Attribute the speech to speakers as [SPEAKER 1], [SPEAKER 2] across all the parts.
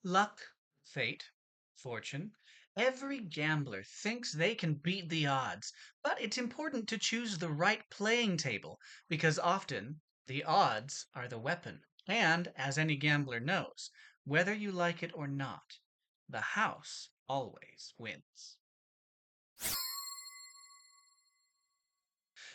[SPEAKER 1] Luck, fate, fortune. Every gambler thinks they can beat the odds, but it's important to choose the right playing table because often the odds are the weapon. And as any gambler knows, whether you like it or not, the house always wins.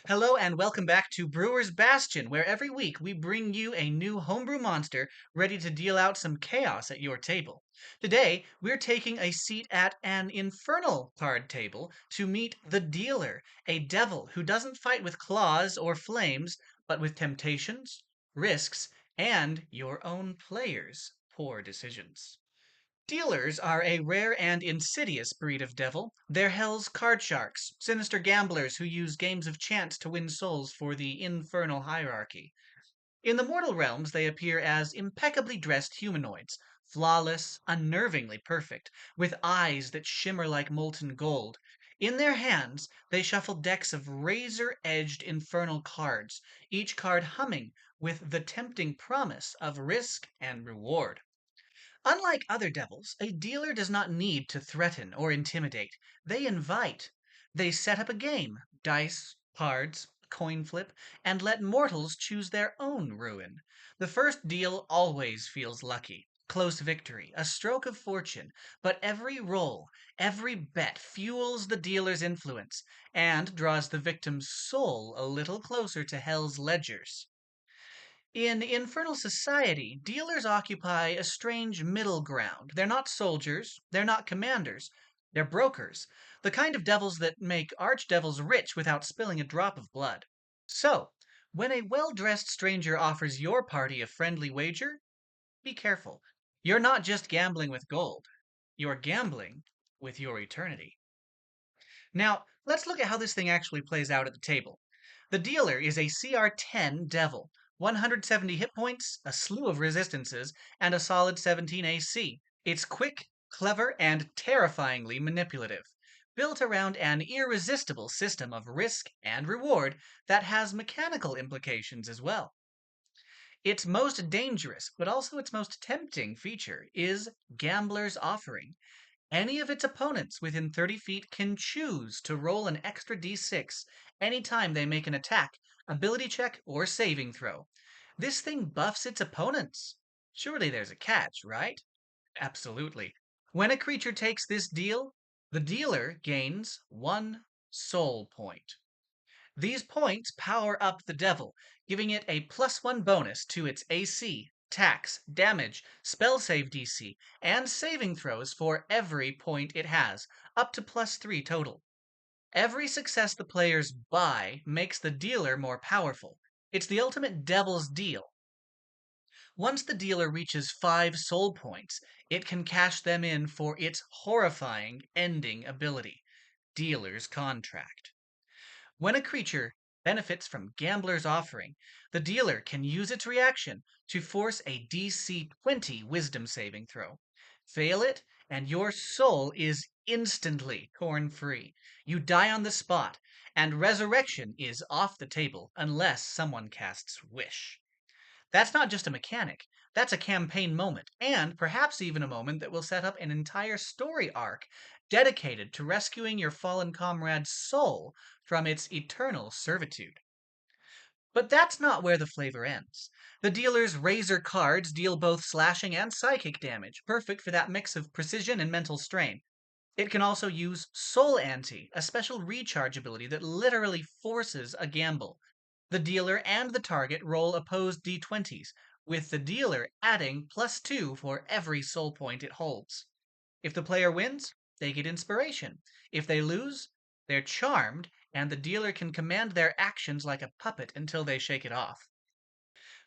[SPEAKER 1] Hello and welcome back to Brewer's Bastion, where every week we bring you a new homebrew monster ready to deal out some chaos at your table. Today, we're taking a seat at an Infernal card table to meet the Dealer, a devil who doesn't fight with claws or flames, but with temptations, risks, and your own players' poor decisions. Dealers are a rare and insidious breed of devil. They're hell's card sharks, sinister gamblers who use games of chance to win souls for the infernal hierarchy. In the mortal realms, they appear as impeccably dressed humanoids, flawless, unnervingly perfect, with eyes that shimmer like molten gold. In their hands, they shuffle decks of razor edged infernal cards, each card humming with the tempting promise of risk and reward. Unlike other devils, a dealer does not need to threaten or intimidate. They invite. They set up a game, dice, cards, coin flip, and let mortals choose their own ruin. The first deal always feels lucky. Close victory, a stroke of fortune, but every roll, every bet fuels the dealer's influence and draws the victim's soul a little closer to hell's ledgers. In infernal society, dealers occupy a strange middle ground. They're not soldiers, they're not commanders, they're brokers, the kind of devils that make archdevils rich without spilling a drop of blood. So, when a well dressed stranger offers your party a friendly wager, be careful. You're not just gambling with gold, you're gambling with your eternity. Now, let's look at how this thing actually plays out at the table. The dealer is a CR10 Devil, 170 hit points, a slew of resistances, and a solid 17 AC. It's quick, clever, and terrifyingly manipulative, built around an irresistible system of risk and reward that has mechanical implications as well. Its most dangerous, but also its most tempting feature is Gambler's Offering. Any of its opponents within 30 feet can choose to roll an extra d6 anytime they make an attack, ability check, or saving throw. This thing buffs its opponents. Surely there's a catch, right? Absolutely. When a creature takes this deal, the dealer gains 1 soul point. These points power up the devil, giving it a +1 bonus to its AC, tax, damage, spell save DC, and saving throws for every point it has, up to +3 total. Every success the players buy makes the dealer more powerful. It's the ultimate devil's deal. Once the dealer reaches 5 soul points, it can cash them in for its horrifying ending ability, Dealer's Contract. When a creature benefits from Gambler's Offering, the dealer can use its reaction to force a DC 20 Wisdom saving throw. Fail it, and your soul is instantly torn free. You die on the spot, and resurrection is off the table unless someone casts Wish. That's not just a mechanic, that's a campaign moment, and perhaps even a moment that will set up an entire story arc dedicated to rescuing your fallen comrade's soul from its eternal servitude. But that's not where the flavor ends. The dealer's razor cards deal both slashing and psychic damage, perfect for that mix of precision and mental strain. It can also use Soul Ante, a special recharge ability that literally forces a gamble. The dealer and the target roll opposed d20s, with the dealer adding +2 for every soul point it holds. If the player wins, they get inspiration. If they lose, they're charmed, and the dealer can command their actions like a puppet until they shake it off.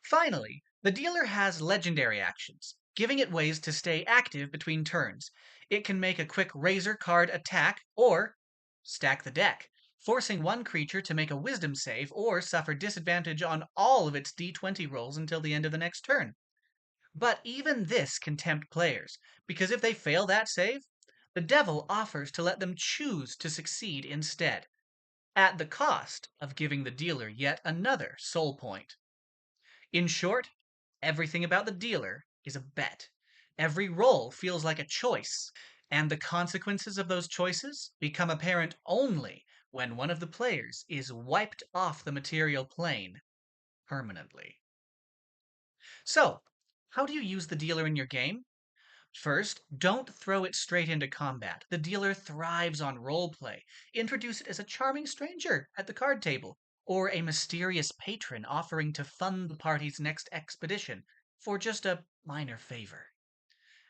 [SPEAKER 1] Finally, the dealer has legendary actions, giving it ways to stay active between turns. It can make a quick razor card attack or stack the deck, forcing one creature to make a wisdom save or suffer disadvantage on all of its d20 rolls until the end of the next turn. But even this can tempt players, because if they fail that save, the devil offers to let them choose to succeed instead, at the cost of giving the dealer yet another soul point. In short, everything about the dealer is a bet. Every roll feels like a choice, and the consequences of those choices become apparent only when one of the players is wiped off the material plane permanently. So, how do you use the dealer in your game? First, don't throw it straight into combat. The dealer thrives on roleplay. Introduce it as a charming stranger at the card table, or a mysterious patron offering to fund the party's next expedition for just a minor favor.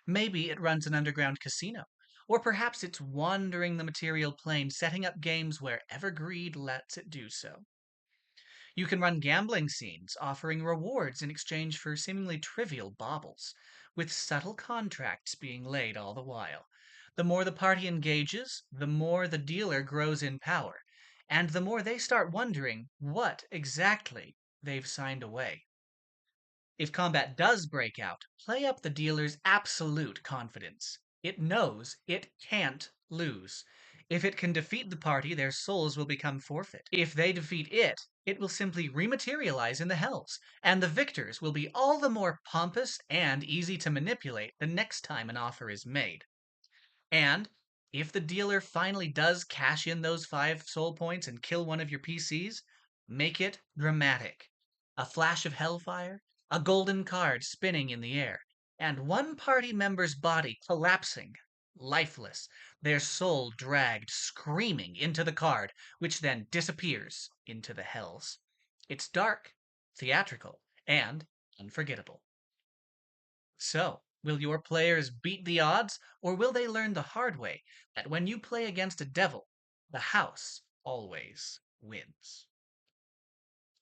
[SPEAKER 1] Maybe it runs an underground casino, or perhaps it's wandering the material plane, setting up games wherever greed lets it do so. You can run gambling scenes, offering rewards in exchange for seemingly trivial baubles, with subtle contracts being laid all the while. The more the party engages, the more the dealer grows in power, and the more they start wondering what exactly they've signed away. If combat does break out, play up the dealer's absolute confidence. It knows it can't lose. If it can defeat the party, their souls will become forfeit. If they defeat it, it will simply rematerialize in the hells, and the victors will be all the more pompous and easy to manipulate the next time an offer is made. And if the dealer finally does cash in those 5 soul points and kill one of your PCs, make it dramatic. A flash of hellfire, a golden card spinning in the air, and one party member's body collapsing, lifeless, their soul dragged screaming into the card, which then disappears into the hells. It's dark, theatrical, and unforgettable. So, will your players beat the odds, or will they learn the hard way that when you play against a devil, the house always wins?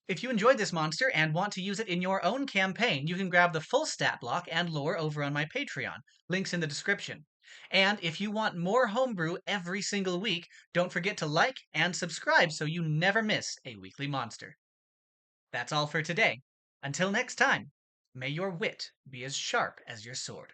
[SPEAKER 1] If you enjoyed this monster and want to use it in your own campaign, you can grab the full stat block and lore over on my Patreon. Links in the description. And if you want more homebrew every single week, don't forget to like and subscribe so you never miss a weekly monster. That's all for today. Until next time, may your wit be as sharp as your sword.